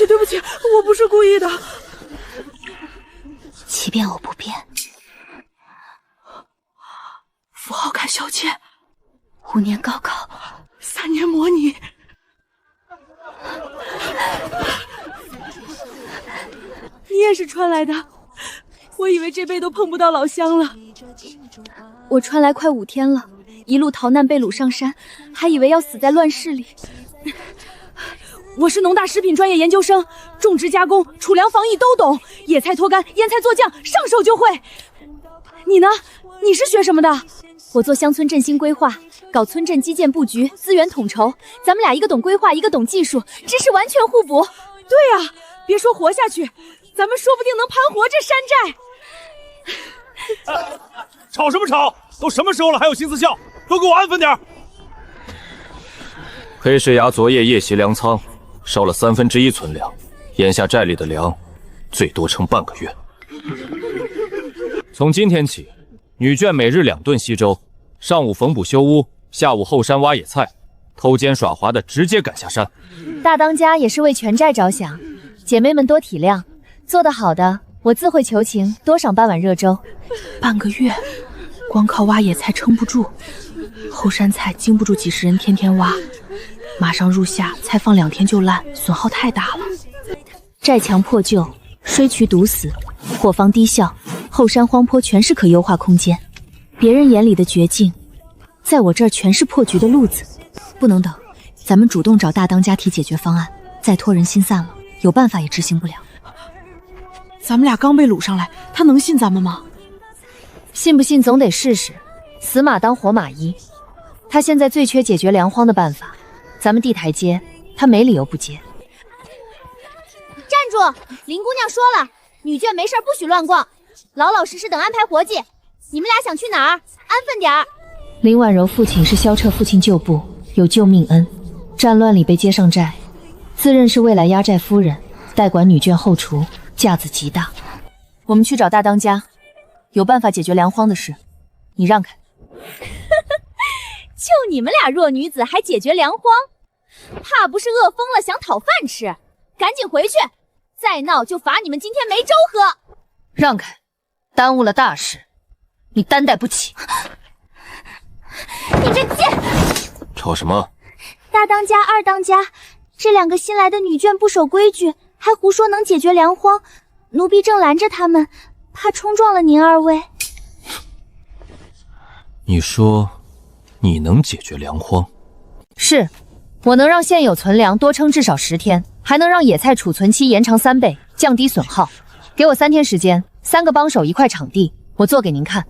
对不起，我不是故意的。即便我不变，符号感小姐5年高考，3年模拟。你也是穿来的，我以为这辈都碰不到老乡了。我穿来快5天了，一路逃难被掳上山，还以为要死在乱世里。我是农大食品专业研究生，种植加工、储粮防疫都懂，野菜脱干、腌菜做酱，上手就会。你呢？你是学什么的？我做乡村振兴规划，搞村镇基建布局、资源统筹。咱们俩一个懂规划，一个懂技术，知识完全互补。对啊，别说活下去，咱们说不定能盘活这山寨。吵什么吵？都什么时候了，还有心思笑？都给我安分点！黑石崖昨夜夜袭粮仓，烧了1/3存粮，眼下寨里的粮最多撑半个月。从今天起，女眷每日2顿稀粥，上午缝补修屋，下午后山挖野菜，偷奸耍滑的直接赶下山。大当家也是为全寨着想，姐妹们多体谅，做得好的我自会求情，多赏半碗热粥。半个月，光靠挖野菜撑不住，后山菜经不住几十人天天挖，马上入夏，菜放2天就烂，损耗太大了。寨墙破旧，水渠堵死，伙房低效，后山荒坡全是可优化空间。别人眼里的绝境，在我这儿全是破局的路子。不能等，咱们主动找大当家提解决方案，再拖人心散了，有办法也执行不了。咱们俩刚被掳上来，他能信咱们吗？信不信总得试试，死马当活马医。他现在最缺解决粮荒的办法，咱们递台阶，他没理由不接。站住！林姑娘说了，女眷没事不许乱逛，老老实实等安排活计。你们俩想去哪儿？安分点儿。林婉柔父亲是萧彻父亲旧部，有救命恩，战乱里被接上寨，自认是未来压寨夫人，代管女眷后厨，架子极大。我们去找大当家，有办法解决粮荒的事，你让开。就你们俩弱女子还解决粮荒，怕不是饿疯了想讨饭吃？赶紧回去，再闹就罚你们今天没粥喝。让开，耽误了大事，你担待不起。你这贱！吵什么？大当家、二当家，这2个新来的女眷不守规矩，还胡说能解决粮荒，奴婢正拦着他们，怕冲撞了您2位。你说你能解决粮荒？是，我能让现有存粮多撑至少10天，还能让野菜储存期延长3倍，降低损耗。给我3天时间，3个帮手1块场地，我做给您看。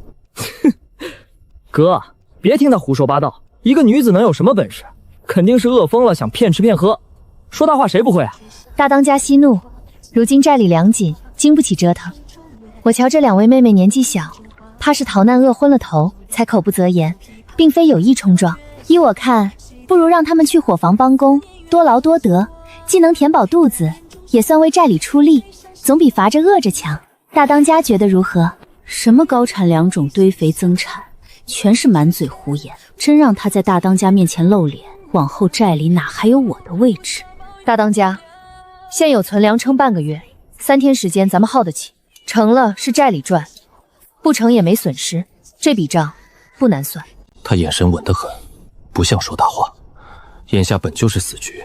哥，别听他胡说八道，一个女子能有什么本事？肯定是饿疯了想骗吃骗喝，说大话谁不会啊？大当家息怒，如今寨里粮紧，经不起折腾。我瞧这2位妹妹年纪小，怕是逃难饿昏了头，才口不择言，并非有意冲撞。依我看，不如让他们去伙房帮工，多劳多得，既能填饱肚子，也算为寨里出力，总比罚着饿着强。大当家觉得如何？什么高产良种堆肥增产，全是满嘴胡言。真让他在大当家面前露脸，往后寨里哪还有我的位置？大当家，现有存粮撑半个月，3天时间咱们耗得起，成了是寨里赚，不成也没损失，这笔账不难算。他眼神稳得很，不像说大话。眼下本就是死局，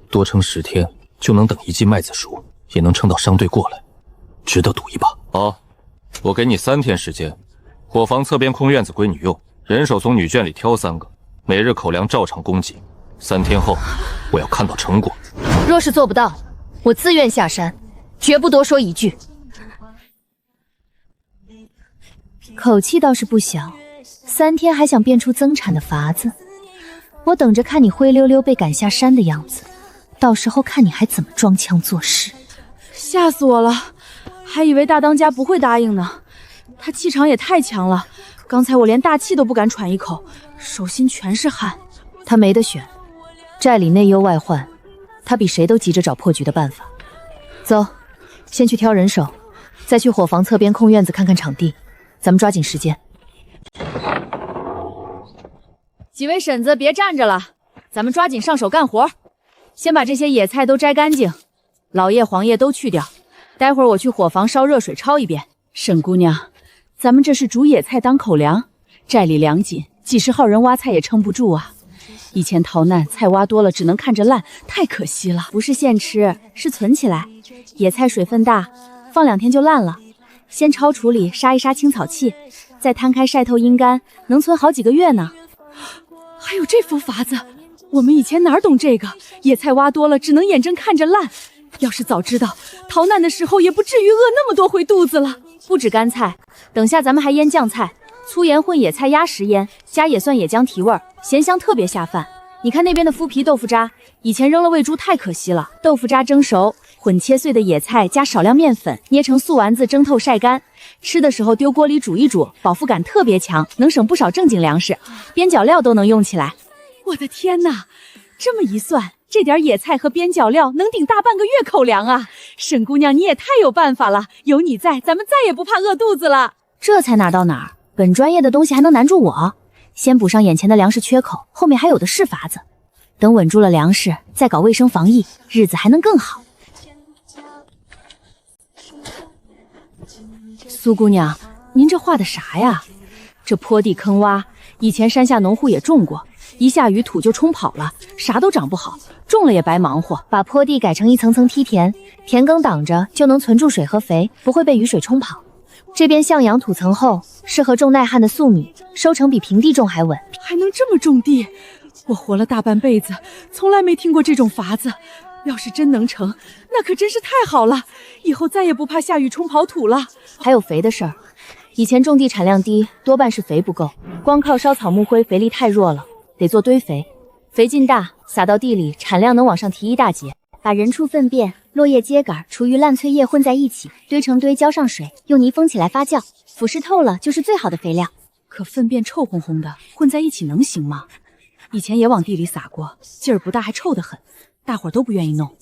多撑10天就能等1季麦子熟，也能撑到商队过来，值得赌一把。好，我给你3天时间，伙房侧边空院子归你用，人手从女眷里挑3个，每日口粮照常供给。3天后，我要看到成果。若是做不到，我自愿下山，绝不多说一句。口气倒是不小，3天还想变出增产的法子，我等着看你灰溜溜被赶下山的样子，到时候看你还怎么装腔作势。吓死我了，还以为大当家不会答应呢。他气场也太强了，刚才我连大气都不敢喘一口，手心全是汗。他没得选，寨里内忧外患，他比谁都急着找破局的办法。走，先去挑人手，再去伙房侧边空院子看看场地，咱们抓紧时间。几位婶子别站着了，咱们抓紧上手干活。先把这些野菜都摘干净，老叶黄叶都去掉。待会儿我去伙房烧热水焯一遍。沈姑娘，咱们这是煮野菜当口粮，寨里粮紧，几十号人挖菜也撑不住啊。以前逃难，菜挖多了只能看着烂，太可惜了。不是现吃，是存起来。野菜水分大，放2天就烂了。先焯处理，杀一杀青草气，再摊开晒透阴干，能存好几个月呢。还有这佛法子，我们以前哪懂这个？野菜挖多了，只能眼睁看着烂。要是早知道，逃难的时候也不至于饿那么多回肚子了。不止干菜，等下咱们还腌酱菜，粗盐混野菜压实腌，加野蒜野姜提味儿，咸香特别下饭。你看那边的麸皮豆腐渣，以前扔了喂猪太可惜了。豆腐渣蒸熟，混切碎的野菜，加少量面粉，捏成素丸子，蒸透晒干。吃的时候丢锅里煮一煮，饱腹感特别强，能省不少正经粮食，边角料都能用起来。我的天哪，这么一算，这点野菜和边角料能顶大半个月口粮啊！沈姑娘，你也太有办法了，有你在，咱们再也不怕饿肚子了。这才哪到哪儿，本专业的东西还能难住我？先补上眼前的粮食缺口，后面还有的是法子。等稳住了粮食，再搞卫生防疫，日子还能更好。苏姑娘，您这画的啥呀？这坡地坑洼，以前山下农户也种过，一下雨土就冲跑了，啥都长不好，种了也白忙活。把坡地改成一层层梯田，田埂挡着就能存住水和肥，不会被雨水冲跑。这边向阳土层厚，适合种耐旱的粟米，收成比平地种还稳。还能这么种地？我活了大半辈子，从来没听过这种法子。要是真能成，那可真是太好了，以后再也不怕下雨冲跑土了。还有肥的事儿，以前种地产量低，多半是肥不够，光靠烧草木灰肥力太弱了，得做堆肥，肥劲大，撒到地里产量能往上提一大截。把人畜粪便、落叶秸秆、厨余烂碎叶混在一起，堆成堆，浇上水，用泥封起来发酵，腐蚀透了就是最好的肥料。可粪便臭烘烘的，混在一起能行吗？以前也往地里撒过，劲儿不大，还臭得很，大伙儿都不愿意弄。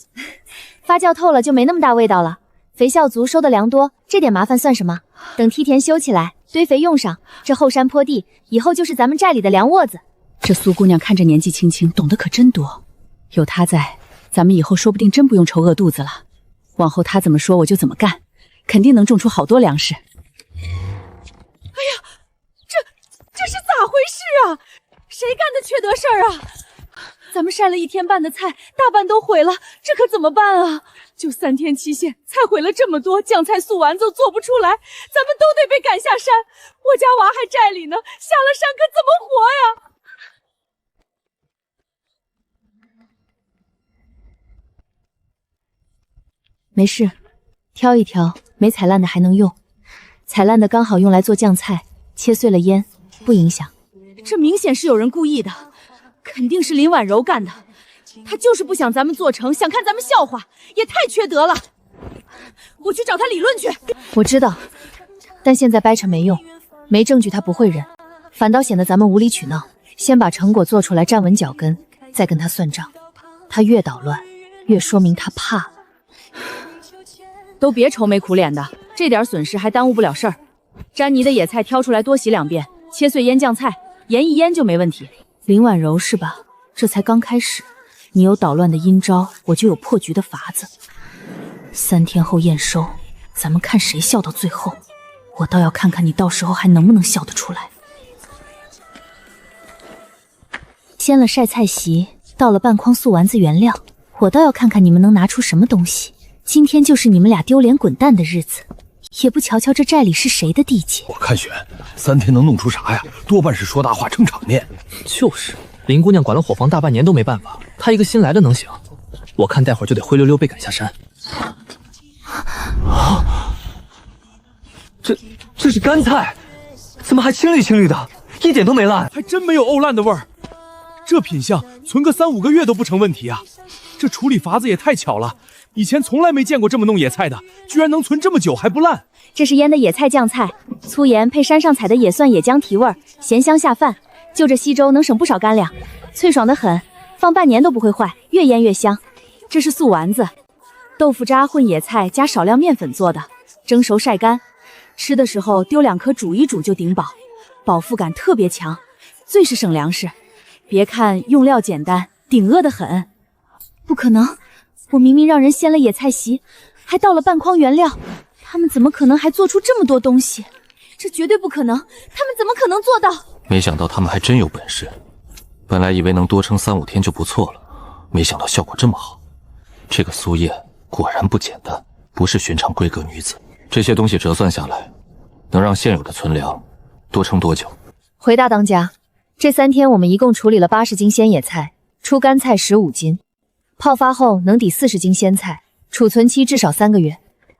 发酵透了就没那么大味道了，肥效足，收的粮多，这点麻烦算什么？等梯田修起来，堆肥用上，这后山坡地以后就是咱们寨里的粮窝子。这苏姑娘看着年纪轻轻，懂得可真多，有她在，咱们以后说不定真不用愁饿肚子了。往后她怎么说我就怎么干，肯定能种出好多粮食。哎呀，这是咋回事啊？谁干的缺德事儿啊？咱们晒了1天半的菜，大半都毁了，这可怎么办啊？就3天期限，菜毁了这么多，酱菜素丸子做不出来，咱们都得被赶下山。我家娃还寨里呢，下了山可怎么活呀？没事，挑一挑，没踩烂的还能用，踩烂的刚好用来做酱菜，切碎了腌，不影响。这明显是有人故意的，肯定是林婉柔干的。她就是不想咱们做成，想看咱们笑话，也太缺德了。我去找她理论去。我知道，但现在掰扯没用，没证据她不会忍，反倒显得咱们无理取闹。先把成果做出来站稳脚跟，再跟她算账。她越捣乱，越说明她怕。都别愁眉苦脸的，这点损失还耽误不了事儿。沾泥的野菜挑出来多洗2遍，切碎腌酱菜，盐一腌就没问题。林婉柔是吧？这才刚开始，你有捣乱的阴招，我就有破局的法子。3天后验收，咱们看谁笑到最后。我倒要看看你到时候还能不能笑得出来。掀了晒菜席，倒了半筐素丸子原料，我倒要看看你们能拿出什么东西。今天就是你们俩丢脸滚蛋的日子，也不瞧瞧这寨里是谁的地界。我看选3天能弄出啥呀？多半是说大话撑场面。就是，林姑娘管了伙房大半年都没办法，她一个新来的能行？我看待会儿就得灰溜溜被赶下山。这是干菜，怎么还青绿青绿的，一点都没烂？还真没有沤烂的味儿。这品相存个3、5个月都不成问题啊！这处理法子也太巧了。以前从来没见过这么弄野菜的，居然能存这么久还不烂。这是腌的野菜酱菜，粗盐配山上采的野蒜野姜提味儿，咸香下饭。就这稀粥能省不少干粮，脆爽得很，放半年都不会坏，越腌越香。这是素丸子，豆腐渣混野菜加少量面粉做的，蒸熟晒干，吃的时候丢2颗煮一煮就顶饱，饱腹感特别强，最是省粮食。别看用料简单，顶饿得很。不可能，我明明让人掀了野菜席，还倒了半筐原料，他们怎么可能还做出这么多东西？这绝对不可能，他们怎么可能做到？没想到他们还真有本事。本来以为能多撑3、5天就不错了，没想到效果这么好。这个苏叶果然不简单，不是寻常闺阁女子。这些东西折算下来，能让现有的存粮多撑多久？回大当家，这3天我们一共处理了80斤鲜野菜，出干菜15斤，泡发后能抵40斤鲜菜，储存期至少3个月。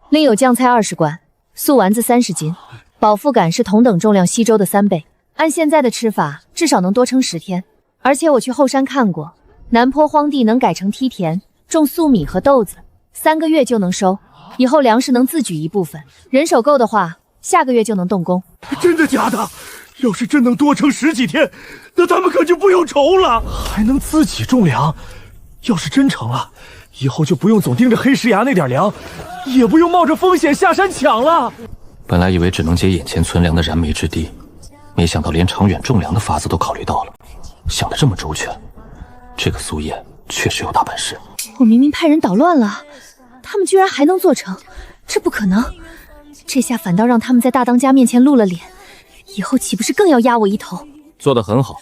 另有酱菜20罐，素丸子30斤，饱腹感是同等重量稀粥的3倍。按现在的吃法，至少能多撑10天。而且我去后山看过，南坡荒地能改成梯田，种粟米和豆子，3个月就能收。以后粮食能自举一部分，人手够的话，下个月就能动工。真的假的？要是真能多撑10几天，那咱们可就不用愁了，还能自己种粮。要是真成了，以后就不用总盯着黑石崖那点粮，也不用冒着风险下山抢了。本来以为只能解眼前存粮的燃眉之急，没想到连长远种粮的法子都考虑到了，想得这么周全。这个苏叶确实有大本事。我明明派人捣乱了，他们居然还能做成，这不可能。这下反倒让他们在大当家面前露了脸，以后岂不是更要压我一头？做得很好。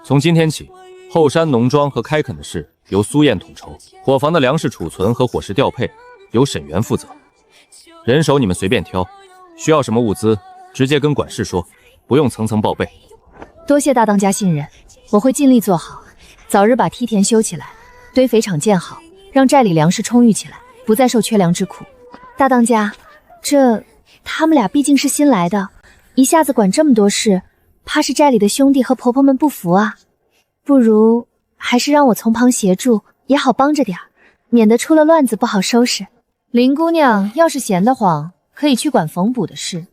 从今天起，后山农庄和开垦的事由苏燕统筹，伙房的粮食储存和伙食调配由沈园负责。人手你们随便挑，需要什么物资直接跟管事说，不用层层报备。多谢大当家信任，我会尽力做好，早日把梯田修起来，堆肥场建好，让寨里粮食充裕起来，不再受缺粮之苦。大当家，他们俩毕竟是新来的，一下子管这么多事，怕是寨里的兄弟和婆婆们不服啊。不如还是让我从旁协助，也好帮着点儿，免得出了乱子不好收拾。林姑娘要是闲得慌，可以去管缝补的事，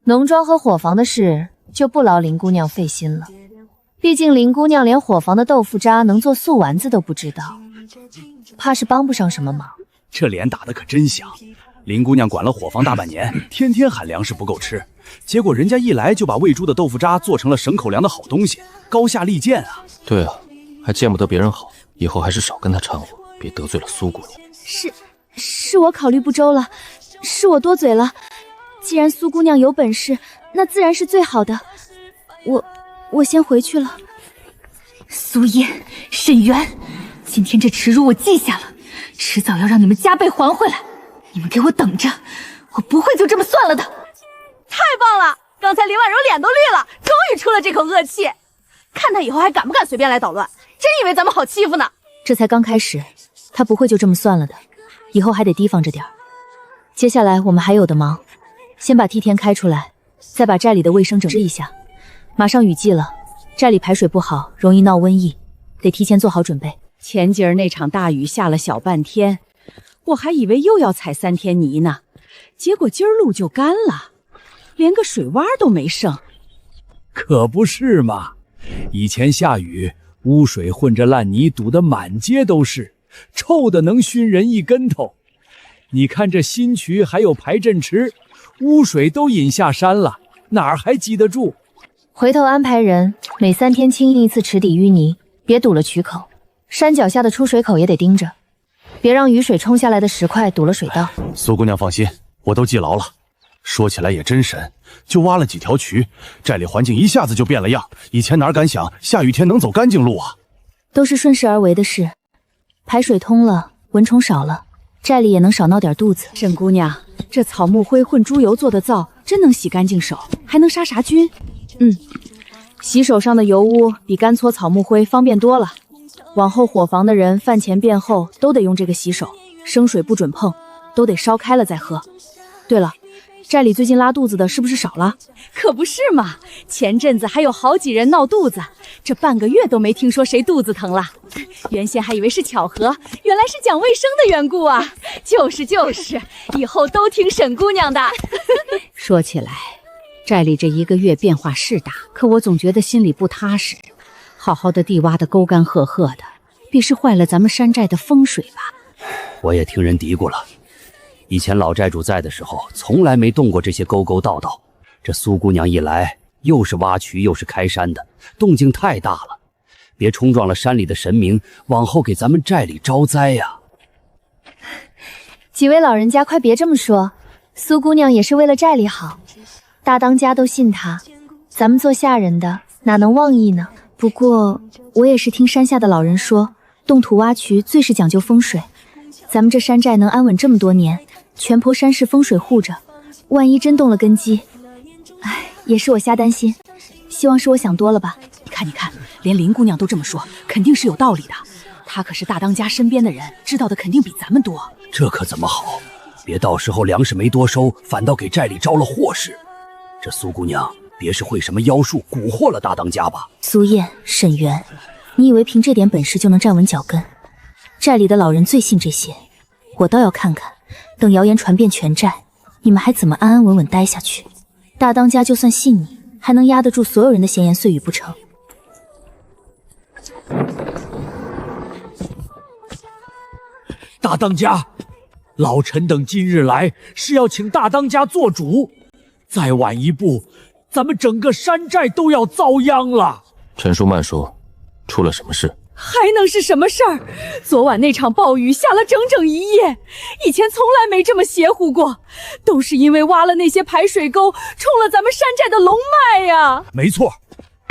农庄和伙房的事就不劳林姑娘费心了。毕竟林姑娘连伙房的豆腐渣能做素丸子都不知道，怕是帮不上什么忙。这脸打得可真响。林姑娘管了伙房大半年，天天喊粮食不够吃，结果人家一来就把喂猪的豆腐渣做成了省口粮的好东西，高下立见啊！对啊，还见不得别人好，以后还是少跟她掺和，别得罪了苏姑娘。是我考虑不周了，是我多嘴了。既然苏姑娘有本事，那自然是最好的。我先回去了。苏燕、沈园，今天这耻辱我记下了，迟早要让你们加倍还回来。你们给我等着，我不会就这么算了的。太棒了！刚才林婉柔脸都绿了，终于出了这口恶气。看他以后还敢不敢随便来捣乱，真以为咱们好欺负呢？这才刚开始，他不会就这么算了的，以后还得提防着点儿。接下来我们还有的忙，先把梯田开出来，再把寨里的卫生整理一下。马上雨季了，寨里排水不好，容易闹瘟疫，得提前做好准备。前几儿那场大雨下了小半天，我还以为又要踩3天泥呢，结果今儿路就干了，连个水洼都没剩。可不是嘛，以前下雨，污水混着烂泥堵得满街都是，臭得能熏人一跟头。你看这新渠还有排阵池，污水都引下山了，哪儿还积得住？回头安排人每3天清一次池底淤泥，别堵了渠口。山脚下的出水口也得盯着，别让雨水冲下来的石块堵了水道。苏姑娘放心，我都记牢了。说起来也真神，就挖了几条渠，寨里环境一下子就变了样。以前哪敢想下雨天能走干净路啊？都是顺势而为的事，排水通了，蚊虫少了，寨里也能少闹点肚子。沈姑娘，这草木灰混猪油做的皂真能洗干净手，还能杀啥菌？洗手上的油污比干搓草木灰方便多了。往后伙房的人饭前便后都得用这个洗手，生水不准碰，都得烧开了再喝。对了，寨里最近拉肚子的是不是少了？可不是嘛，前阵子还有好几人闹肚子，这半个月都没听说谁肚子疼了。原先还以为是巧合，原来是讲卫生的缘故啊。就是，以后都听沈姑娘的。说起来，寨里这1个月变化是大，可我总觉得心里不踏实。好好的地挖得沟干褐褐的，必是坏了咱们山寨的风水吧？我也听人嘀咕了，以前老寨主在的时候，从来没动过这些沟沟道道。这苏姑娘一来，又是挖渠又是开山的，动静太大了。别冲撞了山里的神明，往后给咱们寨里招灾呀。几位老人家，快别这么说，苏姑娘也是为了寨里好，大当家都信她，咱们做下人的哪能妄议呢？不过我也是听山下的老人说，动土挖渠最是讲究风水。咱们这山寨能安稳这么多年，全坡山势风水护着，万一真动了根基，也是我瞎担心。希望是我想多了吧。你看，连林姑娘都这么说，肯定是有道理的。她可是大当家身边的人，知道的肯定比咱们多。这可怎么好？别到时候粮食没多收，反倒给寨里招了祸事。这苏姑娘别是会什么妖术蛊惑了大当家吧？苏燕、沈园，你以为凭这点本事就能站稳脚跟？寨里的老人最信这些，我倒要看看，等谣言传遍全寨，你们还怎么安安稳稳待下去？大当家就算信你，还能压得住所有人的闲言碎语不成？大当家，老臣等今日来是要请大当家做主，再晚一步，咱们整个山寨都要遭殃了。陈叔慢说，出了什么事？还能是什么事儿？昨晚那场暴雨下了整整1夜，以前从来没这么邪乎过，都是因为挖了那些排水沟，冲了咱们山寨的龙脉呀！没错，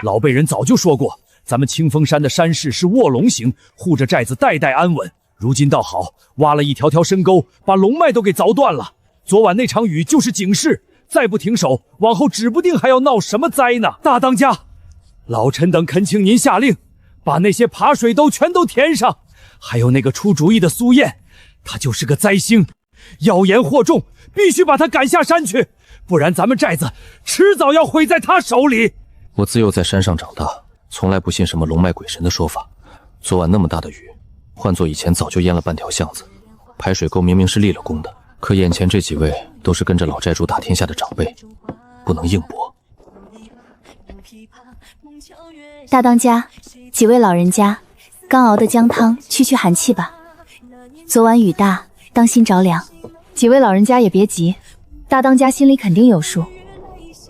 老辈人早就说过，咱们清风山的山势是卧龙形，护着寨子代代安稳。如今倒好，挖了一条条深沟，把龙脉都给凿断了。昨晚那场雨就是警示，再不停手，往后指不定还要闹什么灾呢。大当家，老臣等恳请您下令，把那些爬水沟全都填上。还有那个出主意的苏燕，他就是个灾星，妖言惑众，必须把他赶下山去，不然咱们寨子迟早要毁在他手里。我自幼在山上长大，从来不信什么龙脉鬼神的说法。昨晚那么大的雨，换做以前早就淹了半条巷子。排水沟明明是立了功的，可眼前这几位都是跟着老寨主打天下的长辈，不能硬搏。大当家，几位老人家，刚熬的姜汤驱寒气吧。昨晚雨大，当心着凉。几位老人家也别急，大当家心里肯定有数。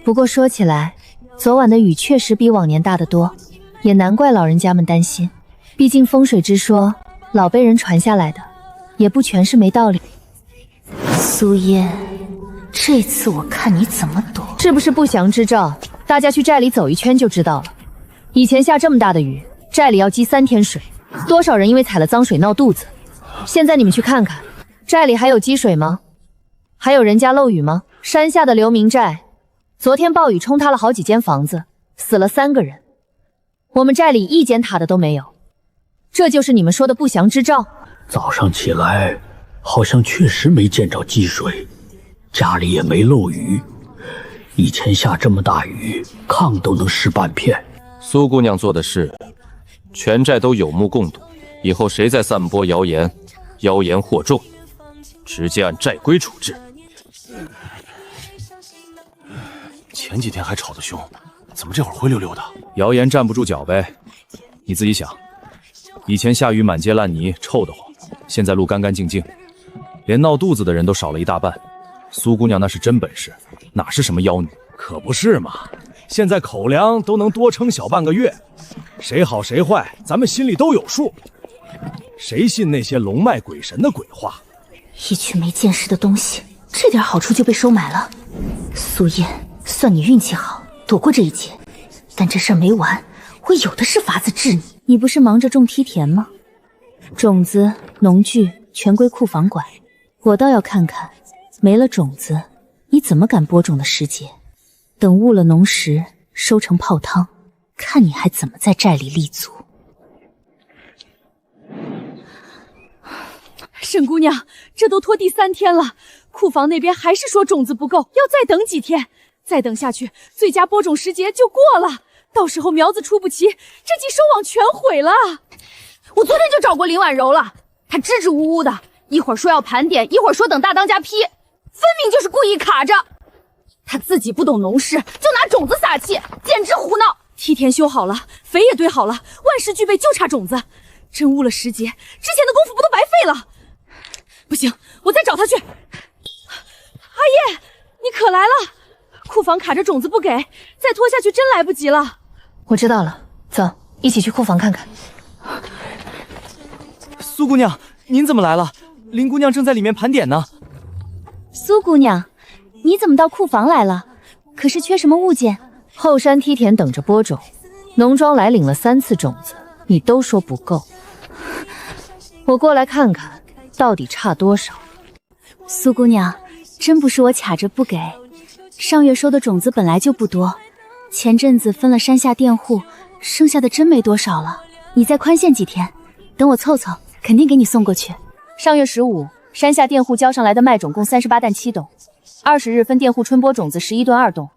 不过说起来，昨晚的雨确实比往年大得多，也难怪老人家们担心。毕竟风水之说，老辈人传下来的，也不全是没道理。苏燕，这次我看你怎么躲。是不是不祥之兆？大家去寨里走一圈就知道了。以前下这么大的雨，寨里要积3天水，多少人因为踩了脏水闹肚子。现在你们去看看，寨里还有积水吗？还有人家漏雨吗？山下的刘明寨，昨天暴雨冲塌了好几间房子，死了3个人。我们寨里一间塌的都没有，这就是你们说的不祥之兆。早上起来，好像确实没见着积水，家里也没漏雨。以前下这么大雨，炕都能湿半片。苏姑娘做的事，全寨都有目共睹。以后谁再散播谣言，妖言惑众，直接按寨规处置。前几天还吵得凶，怎么这会儿灰溜溜的？谣言站不住脚呗。你自己想，以前下雨满街烂泥，臭得慌，现在路干干净净，连闹肚子的人都少了一大半。苏姑娘那是真本事，哪是什么妖女？可不是嘛！现在口粮都能多撑小半个月，谁好谁坏，咱们心里都有数。谁信那些龙脉鬼神的鬼话？一群没见识的东西，这点好处就被收买了。苏燕，算你运气好，躲过这一劫。但这事儿没完，我有的是法子治你。你不是忙着种梯田吗？种子、农具全归库房管，我倒要看看，没了种子，你怎么赶播种的时节？等误了农时，收成泡汤，看你还怎么在寨里立足。沈姑娘，这都拖第3天了，库房那边还是说种子不够，要再等几天。再等下去，最佳播种时节就过了，到时候苗子出不齐，这季收网全毁了。我昨天就找过林婉柔了，她支支吾吾的，一会儿说要盘点，一会儿说等大当家批，分明就是故意卡着。她自己不懂农事，就拿种子撒气，简直胡闹。梯田修好了，肥也堆好了，万事俱备，就差种子。真误了时节，之前的功夫不都白费了？不行，我再找他去。阿叶，你可来了！库房卡着种子不给，再拖下去真来不及了。我知道了，走。一起去库房看看。苏姑娘，您怎么来了？林姑娘正在里面盘点呢。苏姑娘，你怎么到库房来了？可是缺什么物件？后山梯田等着播种，农庄来领了3次种子，你都说不够。我过来看看，到底差多少？苏姑娘，真不是我卡着不给，上月收的种子本来就不多，前阵子分了山下佃户，剩下的真没多少了。你再宽限几天，等我凑凑，肯定给你送过去。上月15，山下佃户交上来的麦种共38担7斗，20日分佃户春播种子11吨2斗，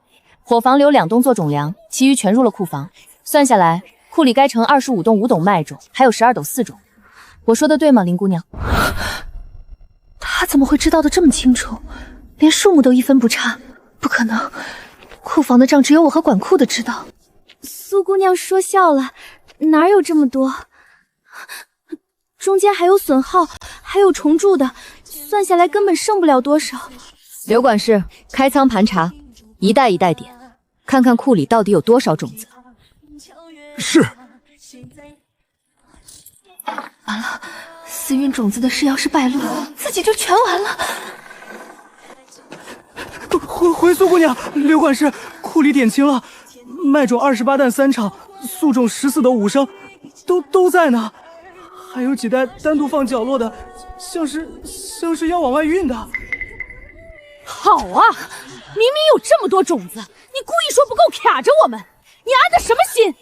伙房留2栋做种粮，其余全入了库房。算下来，库里该盛25栋5斗麦种，还有12斗4种。我说的对吗，林姑娘？他怎么会知道的这么清楚？连数目都一分不差，不可能！库房的账只有我和管库的知道。苏姑娘说笑了，哪有这么多？中间还有损耗，还有重贮的，算下来根本剩不了多少。刘管事，开仓盘查，一袋一袋点，看看库里到底有多少种子。是。完了，私运种子的事要是败露，自己就全完了。回苏姑娘，刘管事，库里点清了，麦种28担3场，粟种14斗5升，都在呢。还有几袋单独放角落的，像是要往外运的。好啊，明明有这么多种子，你故意说不够卡着我们，你安的什么心？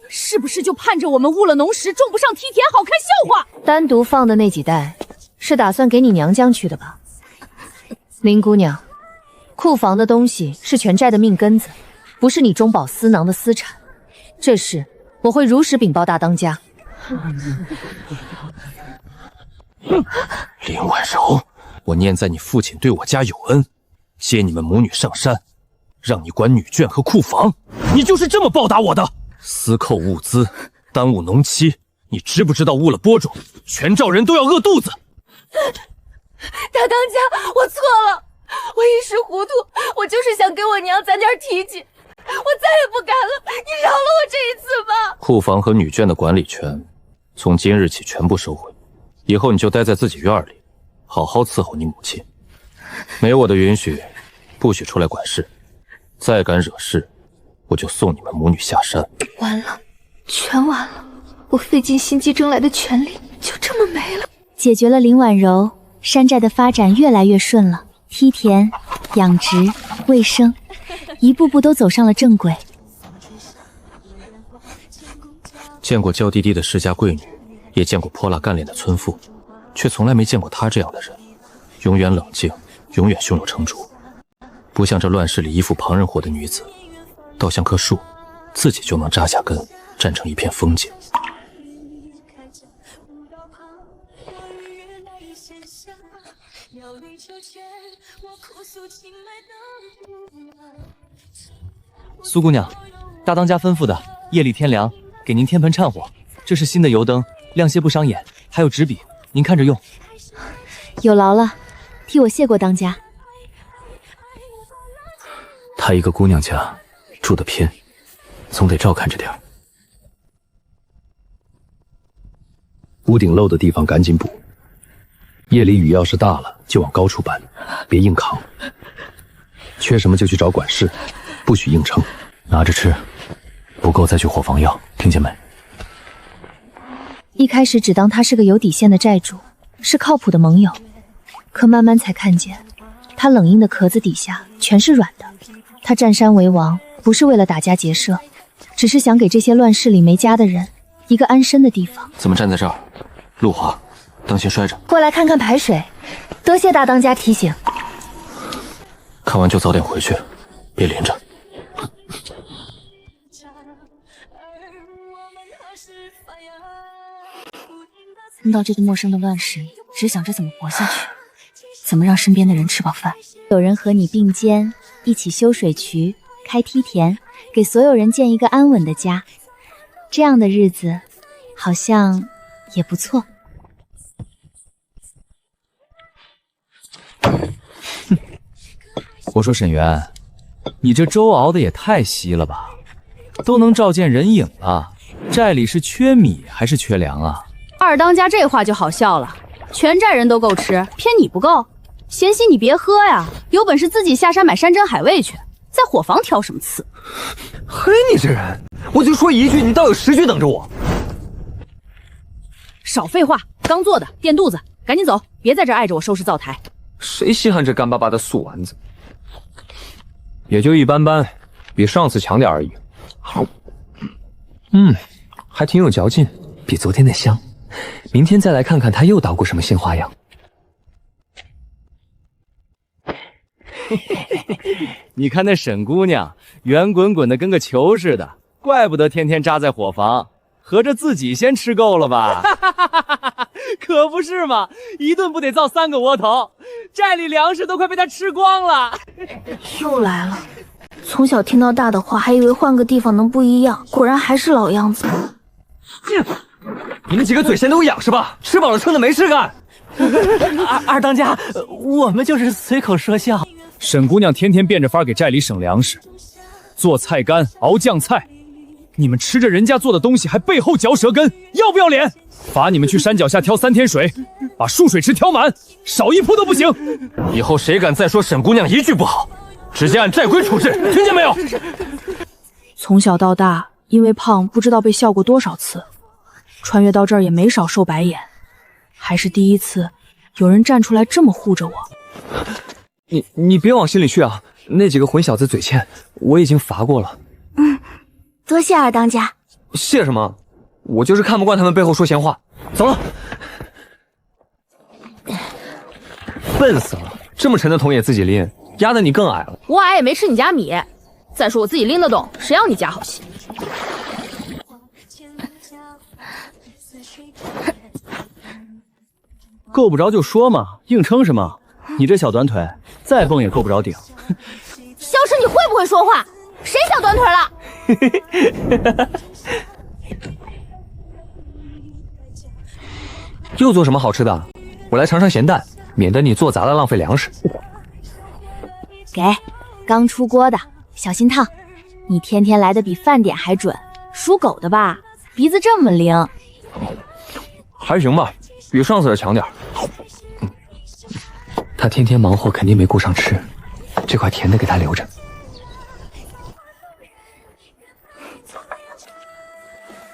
是不是就盼着我们误了农时，种不上梯田，好看笑话？单独放的那几袋，是打算给你娘家去的吧？林姑娘，库房的东西是全寨的命根子，不是你中饱私囊的私产。这事我会如实禀报大当家。林婉柔，我念在你父亲对我家有恩，接你们母女上山，让你管女眷和库房，你就是这么报答我的？私扣物资，耽误农期，你知不知道误了播种，全寨人都要饿肚子？大当家，我错了，我一时糊涂，我就是想给我娘攒点提气，我再也不敢了，你饶了我这一次吧。库房和女眷的管理权，从今日起全部收回，以后你就待在自己院里，好好伺候你母亲。没有我的允许，不许出来管事。再敢惹事，我就送你们母女下山。完了，全完了！我费尽心机争来的权利就这么没了。解决了林婉柔，山寨的发展越来越顺了，梯田、养殖、卫生，一步步都走上了正轨。见过娇滴滴的世家贵女，也见过泼辣干练的村妇，却从来没见过她这样的人，永远冷静，永远胸有成竹，不像这乱世里依附旁人活的女子，倒像棵树，自己就能扎下根，站成一片风景。苏姑娘，大当家吩咐的，夜里天凉，给您添盆炭火。这是新的油灯，亮些不伤眼，还有纸笔，您看着用。有劳了，替我谢过当家。她一个姑娘家，住得偏，总得照看着点儿。屋顶漏的地方赶紧补，夜里雨要是大了，就往高处搬，别硬扛。缺什么就去找管事，不许硬撑。拿着吃，不够再去伙房要，听见没？一开始只当他是个有底线的债主，是靠谱的盟友，可慢慢才看见，他冷硬的壳子底下全是软的。他占山为王，不是为了打家劫舍，只是想给这些乱世里没家的人一个安身的地方。怎么站在这儿？路滑，当心摔着。过来看看排水，多谢大当家提醒。看完就早点回去，别淋着。碰到这个陌生的乱世里，只想着怎么活下去，怎么让身边的人吃饱饭。有人和你并肩，一起修水渠、开梯田，给所有人建一个安稳的家，这样的日子好像也不错。我说沈渊，你这粥熬的也太稀了吧，都能照见人影了，寨里是缺米还是缺粮啊？二当家这话就好笑了，全寨人都够吃，偏你不够？贤妻你别喝呀，有本事自己下山买山珍海味去，在伙房挑什么刺？嘿，你这人，我就说一句，你倒有10句等着我。少废话，刚做的垫肚子，赶紧走，别在这碍着我收拾灶台。谁稀罕这干巴巴的素丸子？也就一般般，比上次强点而已。还挺有嚼劲，比昨天的香。明天再来看看他又捣鼓什么新花样。你看那沈姑娘，圆滚滚的跟个球似的，怪不得天天扎在伙房，合着自己先吃够了吧？可不是嘛，一顿不得造3个窝头，寨里粮食都快被他吃光了。又来了，从小听到大的话，还以为换个地方能不一样，果然还是老样子。你们几个嘴先都痒是吧？吃饱了撑的没事干。二当家，我们就是随口说笑。沈姑娘天天变着法给寨里省粮食，做菜干、熬酱菜，你们吃着人家做的东西还背后嚼舌根，要不要脸？罚你们去山脚下挑3天水，把漱水池挑满，少一铺都不行。以后谁敢再说沈姑娘一句不好，直接按寨规处置，听见没有？从小到大，因为胖不知道被笑过多少次，穿越到这儿也没少受白眼，还是第一次有人站出来这么护着我。你别往心里去啊，那几个混小子嘴欠，我已经罚过了。多谢二当家。谢什么？我就是看不惯他们背后说闲话。走了。笨死了，这么沉的桶也自己拎，压得你更矮了。我矮也没吃你家米，再说我自己拎得动，谁要你家好戏？够不着就说嘛，硬撑什么？你这小短腿，再蹦也够不着顶。萧晨，你会不会说话？谁小短腿了？又做什么好吃的？我来尝尝咸蛋，免得你做砸了浪费粮食。给，刚出锅的，小心烫。你天天来的比饭点还准，属狗的吧？鼻子这么灵。还行吧，比上次的强点。他天天忙活，肯定没顾上吃，这块甜的给他留着。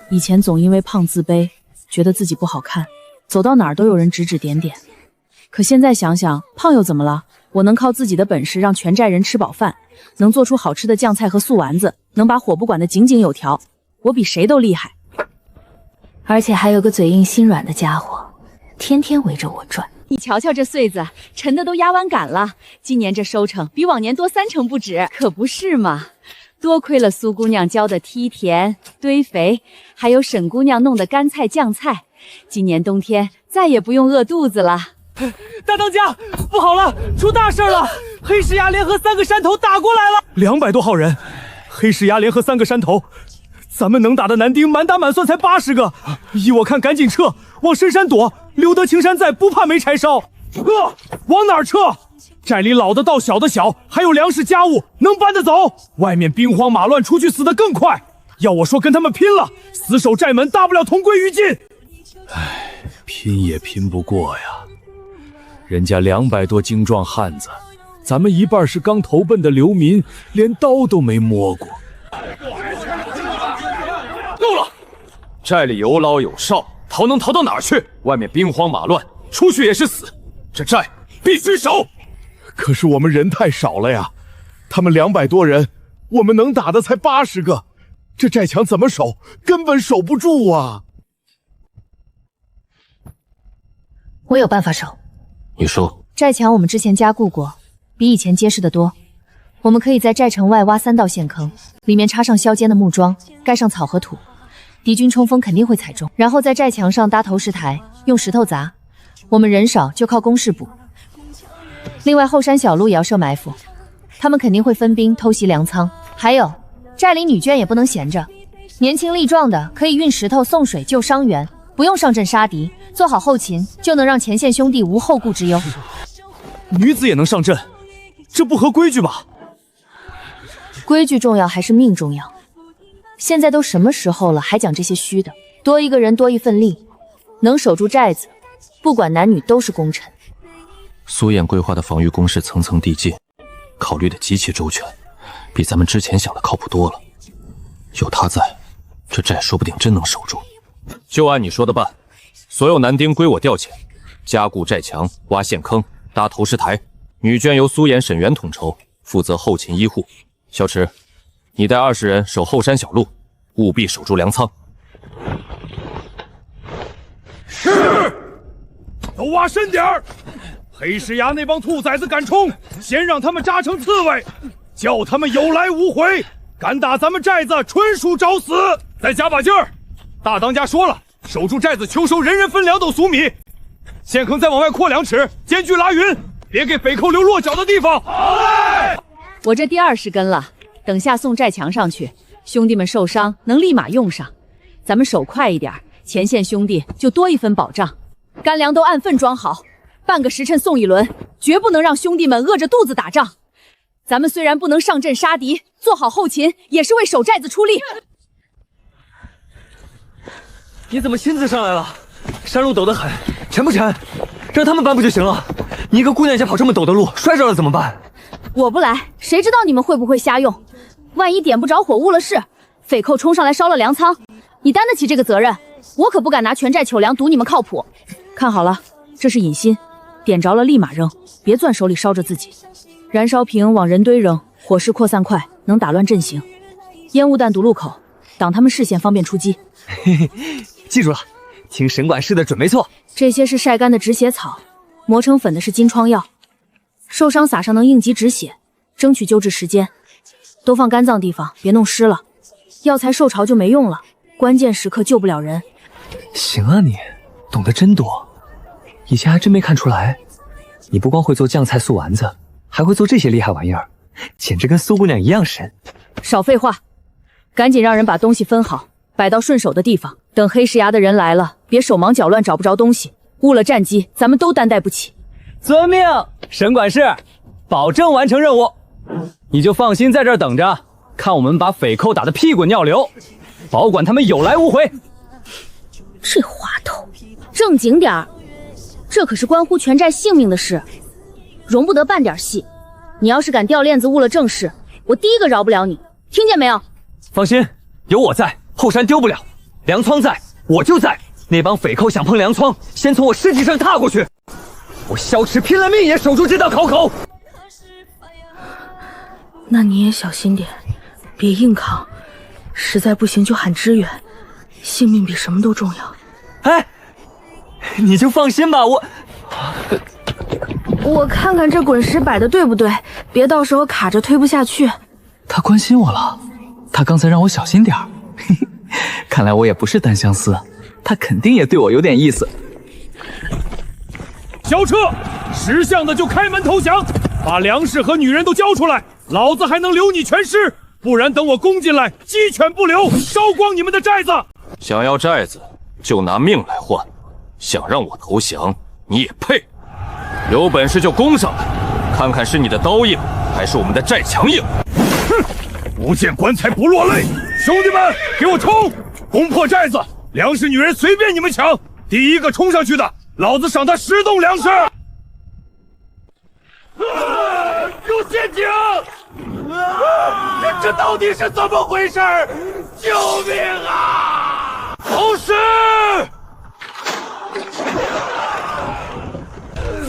以前总因为胖自卑，觉得自己不好看，走到哪儿都有人指指点点。可现在想想，胖又怎么了？我能靠自己的本事让全寨人吃饱饭，能做出好吃的酱菜和素丸子，能把火不管得井井有条，我比谁都厉害。而且还有个嘴硬心软的家伙，天天围着我转。你瞧瞧这穗子，沉的都压完杆了，今年这收成比往年多3成不止，可不是嘛？多亏了苏姑娘教的梯田、堆肥，还有沈姑娘弄的干菜酱菜，今年冬天再也不用饿肚子了。大当家，不好了，出大事了！黑石崖联合3个山头打过来了，200多号人，黑石崖联合3个山头，咱们能打的男丁满打满算才80个，依我看赶紧撤，往深山躲，留得青山在，不怕没柴烧。往哪儿撤？寨里老的到小的小，还有粮食家务，能搬得走。外面兵荒马乱，出去死得更快。要我说，跟他们拼了，死守寨门，大不了同归于尽。唉，拼也拼不过呀。人家200多精壮汉子，咱们一半是刚投奔的流民，连刀都没摸过。够了！寨里有老有少，逃能逃到哪儿去？外面兵荒马乱，出去也是死。这寨必须守。可是我们人太少了呀，他们200多人，我们能打的才80个，这寨墙怎么守？根本守不住啊！我有办法守。你说。寨墙我们之前加固过，比以前结实得多。我们可以在寨城外挖3道陷坑，里面插上削尖的木桩，盖上草和土，敌军冲锋肯定会踩中。然后在寨墙上搭投石台，用石头砸。我们人少，就靠工事补。另外后山小路也要设埋伏，他们肯定会分兵偷袭粮仓。还有，寨里女眷也不能闲着，年轻力壮的可以运石头送水救伤员，不用上阵杀敌，做好后勤就能让前线兄弟无后顾之忧。女子也能上阵，这不合规矩吧？规矩重要还是命重要？现在都什么时候了，还讲这些虚的？多一个人多一份力，能守住寨子，不管男女都是功臣。苏燕规划的防御工事层层递进，考虑的极其周全，比咱们之前想的靠谱多了。有他在，这寨说不定真能守住。就按你说的办，所有男丁归我调遣，加固寨墙，挖陷坑，搭投石台。女眷由苏妍、沈园统筹，负责后勤医护。小池，你带20人守后山小路，务必守住粮仓。是，都挖深点儿。黑石崖那帮兔崽子敢冲，先让他们扎成刺猬，叫他们有来无回。敢打咱们寨子，纯属找死！再加把劲儿！大当家说了，守住寨子，秋收人人分2斗粟米。陷坑再往外扩2尺，间距拉匀，别给匪寇留落脚的地方。好嘞！我这第20根了，等下送寨墙上去，兄弟们受伤能立马用上。咱们手快一点，前线兄弟就多一分保障。干粮都按份装好，半个时辰送1轮，绝不能让兄弟们饿着肚子打仗。咱们虽然不能上阵杀敌，做好后勤也是为守寨子出力。你怎么亲自上来了？山路陡得很，沉不沉？让他们搬不就行了？你一个姑娘家跑这么陡的路，摔着了怎么办？我不来，谁知道你们会不会瞎用？万一点不着火误了事，匪寇冲上来烧了粮仓，你担得起这个责任？我可不敢拿全寨糗粮赌你们靠谱。看好了，这是引薪，点着了立马扔，别攥手里烧着自己。燃烧瓶往人堆扔，火势扩散快，能打乱阵型。烟雾弹堵路口，挡他们视线，方便出击。嘿嘿，记住了，听沈管事的准没错。这些是晒干的止血草，磨成粉的是金疮药，受伤撒上能应急止血，争取救治时间。都放干燥地方，别弄湿了。药材受潮就没用了，关键时刻救不了人。行啊你，懂得真多，以前还真没看出来。你不光会做酱菜素丸子，还会做这些厉害玩意儿，简直跟苏姑娘一样神。少废话，赶紧让人把东西分好，摆到顺手的地方。等黑石崖的人来了，别手忙脚乱找不着东西，误了战机，咱们都担待不起。遵命，沈管事，保证完成任务。你就放心在这儿等着，看我们把匪寇打得屁滚尿流，保管他们有来无回。这滑头，正经点儿，这可是关乎全寨性命的事，容不得半点戏。你要是敢掉链子误了正事，我第一个饶不了你，听见没有？放心，有我在，后山丢不了。粮仓在，我就在。那帮匪寇想碰粮仓，先从我尸体上踏过去。我萧池拼了命也守住这道考口。那你也小心点，别硬扛，实在不行就喊支援，性命比什么都重要。哎，你就放心吧，我看看这滚石摆的对不对，别到时候卡着推不下去。他关心我了，他刚才让我小心点儿。看来我也不是单相思，他肯定也对我有点意思。交撤，识相的就开门投降，把粮食和女人都交出来，老子还能留你全尸，不然等我攻进来，鸡犬不留，烧光你们的寨子。想要寨子，就拿命来换；想让我投降，你也配。有本事就攻上来，看看是你的刀硬，还是我们的寨墙硬。哼，不见棺材不落泪，兄弟们，给我冲！攻破寨子，粮食女人随便你们抢，第一个冲上去的，老子赏他10栋粮食。有陷阱！这到底是怎么回事？救命啊！投石！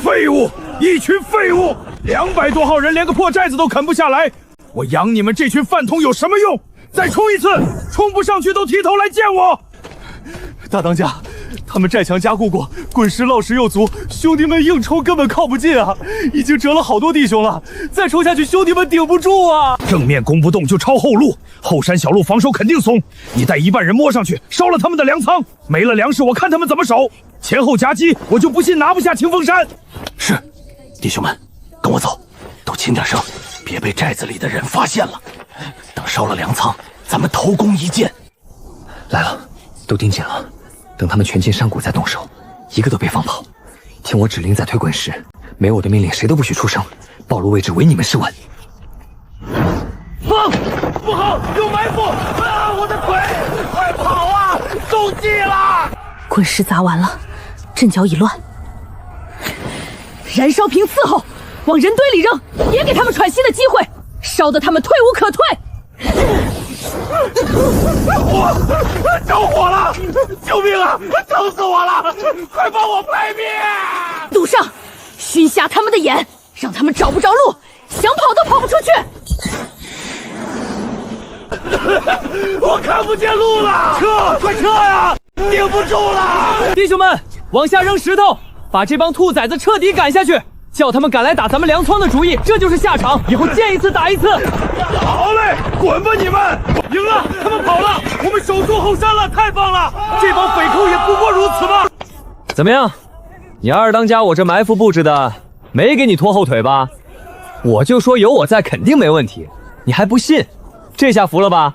废物，一群废物！200多号人连个破寨子都啃不下来，我养你们这群饭桶有什么用？再冲一次，冲不上去都提头来见我！大当家，他们寨墙加固过，滚石落石又足，兄弟们硬冲根本靠不近啊！已经折了好多弟兄了，再冲下去兄弟们顶不住啊！正面攻不动就抄后路，后山小路防守肯定松。你带1半人摸上去，烧了他们的粮仓，没了粮食我看他们怎么守。前后夹击，我就不信拿不下清风山。是，弟兄们，跟我走，都轻点声，别被寨子里的人发现了。等烧了粮仓，咱们头攻一箭。来了，都盯紧了，等他们全进山谷再动手，一个都别放跑。听我指令再推滚石，没我的命令谁都不许出声，暴露位置唯你们是稳。放！不好，有埋伏！啊，我的腿！计了！滚石砸完了，阵脚已乱，燃烧瓶伺候，往人堆里扔，别给他们喘息的机会，烧得他们退无可退。着火了！救命啊！疼死我了！快帮我拍灭！堵上，熏瞎他们的眼，让他们找不着路，想跑都跑不出去。我看不见路了，撤！快撤呀！顶不住了！弟兄们，往下扔石头，把这帮兔崽子彻底赶下去，叫他们敢来打咱们粮仓的主意，这就是下场。以后见一次打一次。好嘞，滚吧你们！赢了，他们跑了，我们守住后山了，太棒了！这帮匪寇也不过如此嘛。怎么样？你二当家我这埋伏布置的，没给你拖后腿吧？我就说有我在，肯定没问题，你还不信？这下服了吧？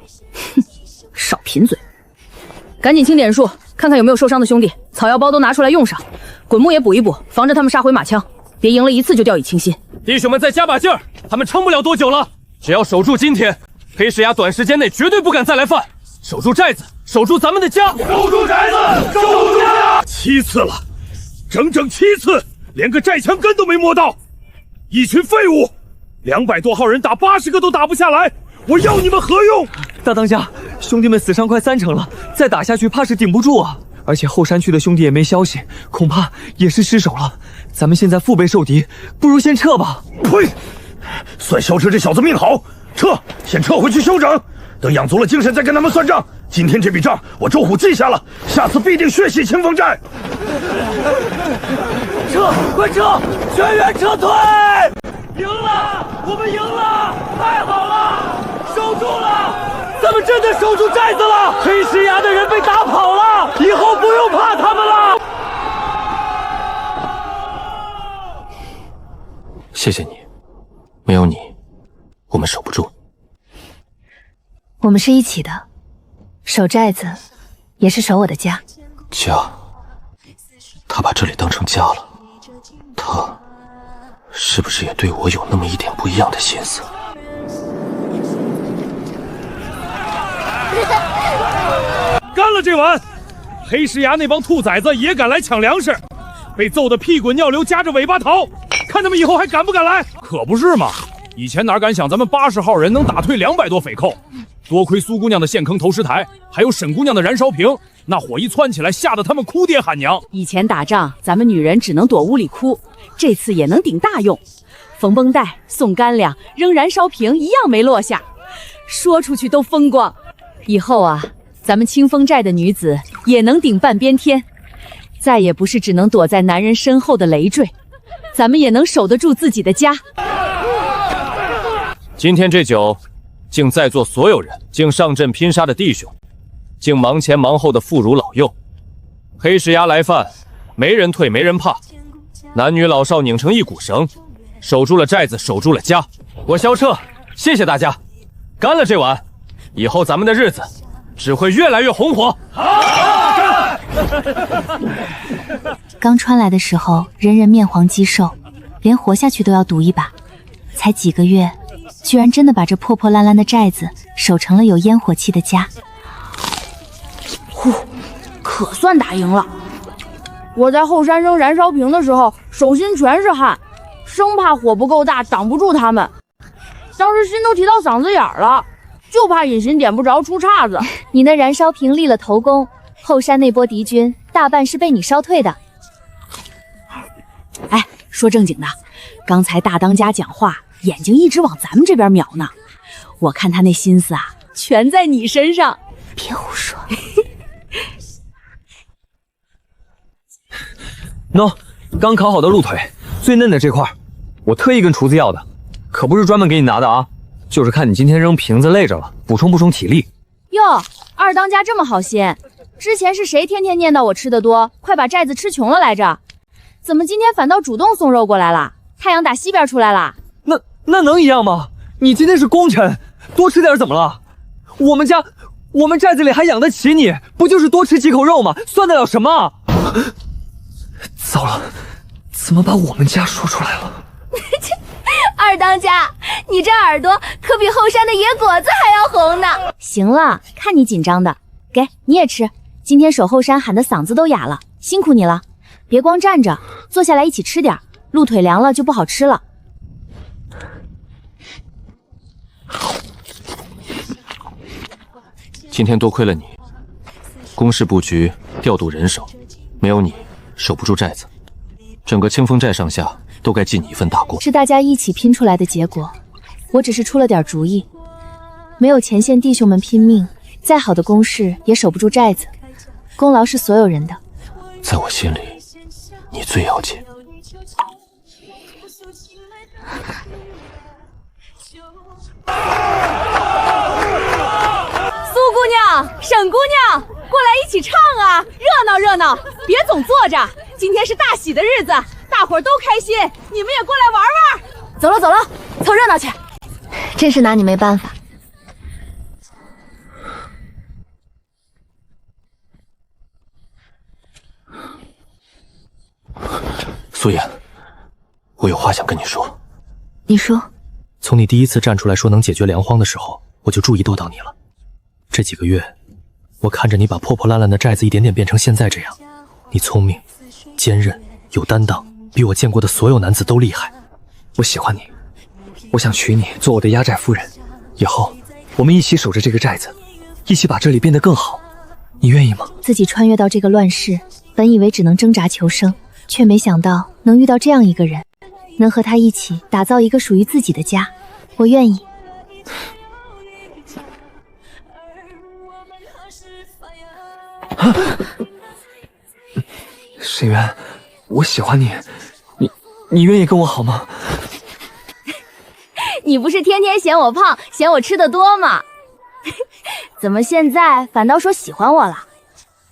哼，少贫嘴！赶紧清点数，看看有没有受伤的兄弟，草药包都拿出来用上，滚木也补一补，防着他们杀回马枪，别赢了一次就掉以轻心。弟兄们再加把劲儿，他们撑不了多久了。只要守住今天，黑石崖短时间内绝对不敢再来犯。守住寨子，守住咱们的家，守住寨子，守住家！7次了，整整7次，连个寨墙根都没摸到，一群废物，200多号人打80个都打不下来，我要你们何用？大当家，兄弟们死伤快30%了，再打下去怕是顶不住啊！而且后山区的兄弟也没消息，恐怕也是失手了。咱们现在腹背受敌，不如先撤吧。呸！算萧彻这小子命好，撤，先撤回去休整，等养足了精神再跟他们算账。今天这笔账我周虎记下了，下次必定血洗清风寨。撤，快撤，全员撤退！赢了，我们赢了，太好了，守住了，咱们真的守住寨子了。黑石崖的人被打跑了，以后不用怕他们了。谢谢你，没有你，我们守不住。我们是一起的，守寨子也是守我的家。家，他把这里当成家了，他是不是也对我有那么一点不一样的心思？干了这碗！黑石崖那帮兔崽子也敢来抢粮食，被揍得屁滚尿流，夹着尾巴逃，看他们以后还敢不敢来？可不是嘛！以前哪敢想咱们80号人能打退200多匪寇，多亏苏姑娘的陷坑投石台，还有沈姑娘的燃烧瓶，那火一窜起来，吓得他们哭爹喊娘。以前打仗，咱们女人只能躲屋里哭，这次也能顶大用，缝绷带、送干粮、扔燃烧瓶，一样没落下，说出去都风光。以后啊，咱们清风寨的女子也能顶半边天，再也不是只能躲在男人身后的累赘，咱们也能守得住自己的家。今天这酒，敬在座所有人，敬上阵拼杀的弟兄，敬忙前忙后的妇孺老幼。黑石崖来犯，没人退，没人怕，男女老少拧成一股绳，守住了寨子，守住了家。我萧彻，谢谢大家，干了这碗，以后咱们的日子只会越来越红火。刚穿来的时候，人人面黄肌瘦，连活下去都要赌一把。才几个月，居然真的把这破破烂烂的寨子守成了有烟火气的家。呼，可算打赢了。我在后山扔燃烧瓶的时候，手心全是汗，生怕火不够大，挡不住他们。当时心都提到嗓子眼了，就怕隐形点不着出岔子。你那燃烧瓶立了头功，后山那波敌军大半是被你烧退的。哎，说正经的，刚才大当家讲话，眼睛一直往咱们这边瞄呢。我看他那心思啊，全在你身上。别胡说。喏，刚烤好的鹿腿，最嫩的这块，我特意跟厨子要的，可不是专门给你拿的啊，就是看你今天扔瓶子累着了，补充补充体力。哟，二当家这么好心，之前是谁天天念叨我吃的多，快把寨子吃穷了来着？怎么今天反倒主动送肉过来了？太阳打西边出来了？那能一样吗？你今天是功臣，多吃点怎么了？我们寨子里还养得起你，不就是多吃几口肉吗？算得了什么？糟了，怎么把我们家说出来了？二当家，你这耳朵可比后山的野果子还要红呢。行了，看你紧张的，给你也吃，今天守后山喊的嗓子都哑了，辛苦你了。别光站着，坐下来一起吃点，鹿腿凉了就不好吃了。今天多亏了你，工事布局、调度人手，没有你守不住寨子，整个清风寨上下都该记你一份大功。是大家一起拼出来的结果，我只是出了点主意。没有前线弟兄们拼命，再好的攻势也守不住寨子，功劳是所有人的。在我心里，你最要紧。苏姑娘、沈姑娘，过来一起唱啊，热闹热闹，别总坐着。今天是大喜的日子，大伙儿都开心，你们也过来玩玩。走了走了，凑热闹去。真是拿你没办法。苏妍，我有话想跟你说。你说。从你第一次站出来说能解决粮荒的时候，我就注意到你了。这几个月，我看着你把破破烂烂的寨子一点点变成现在这样。你聪明、坚韧、有担当，比我见过的所有男子都厉害。我喜欢你，我想娶你做我的压寨夫人。以后我们一起守着这个寨子，一起把这里变得更好。你愿意吗？自己穿越到这个乱世，本以为只能挣扎求生，却没想到能遇到这样一个人，能和他一起打造一个属于自己的家。我愿意。沈渊，我喜欢你，你愿意跟我好吗？你不是天天嫌我胖，嫌我吃的多吗？怎么现在反倒说喜欢我了？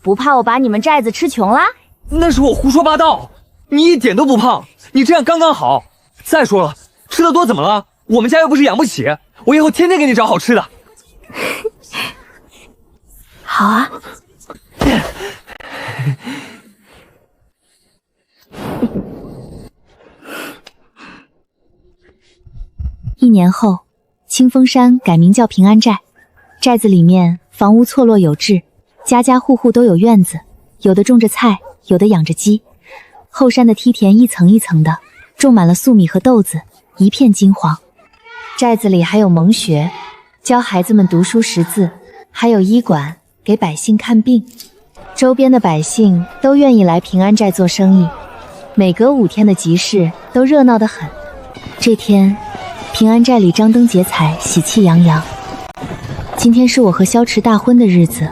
不怕我把你们寨子吃穷啦？那是我胡说八道，你一点都不胖，你这样刚刚好。再说了，吃的多怎么了？我们家又不是养不起，我以后天天给你找好吃的。好啊。1年后，清风山改名叫平安寨。寨子里面房屋错落有致，家家户户都有院子，有的种着菜，有的养着鸡。后山的梯田一层一层的，种满了粟米和豆子，一片金黄。寨子里还有蒙学，教孩子们读书识字，还有医馆，给百姓看病。周边的百姓都愿意来平安寨做生意，每隔5天的集市都热闹得很。这天，平安寨里张灯结彩，喜气洋洋。今天是我和萧池大婚的日子，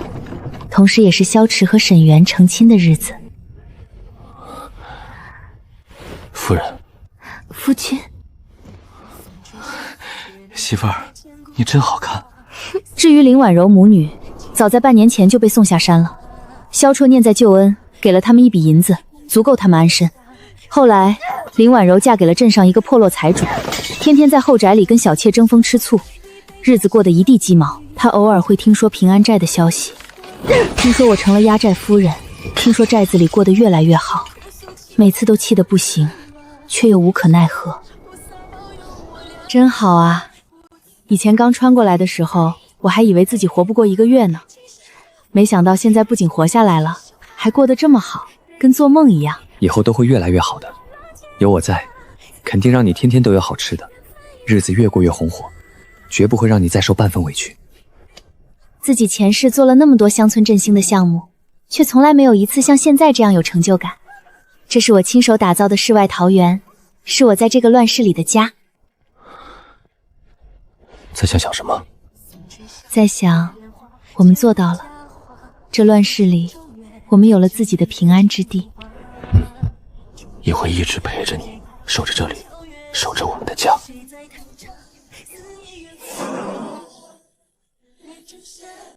同时也是萧池和沈园成亲的日子。夫人，夫君，媳妇儿，你真好看。至于林婉柔母女，早在半年前就被送下山了。萧绰念在旧恩，给了他们一笔银子，足够他们安身。后来，林婉柔嫁给了镇上一个破落财主，天天在后宅里跟小妾争风吃醋，日子过得一地鸡毛。她偶尔会听说平安寨的消息，听说我成了压寨夫人，听说寨子里过得越来越好，每次都气得不行，却又无可奈何。真好啊！以前刚穿过来的时候，我还以为自己活不过1个月呢，没想到现在不仅活下来了，还过得这么好，跟做梦一样。以后都会越来越好的，有我在，肯定让你天天都有好吃的，日子越过越红火，绝不会让你再受半分委屈。自己前世做了那么多乡村振兴的项目，却从来没有一次像现在这样有成就感。这是我亲手打造的世外桃源，是我在这个乱世里的家。在想什么？在想，我们做到了。这乱世里，我们有了自己的平安之地。也会一直陪着你，守着这里，守着我们的家。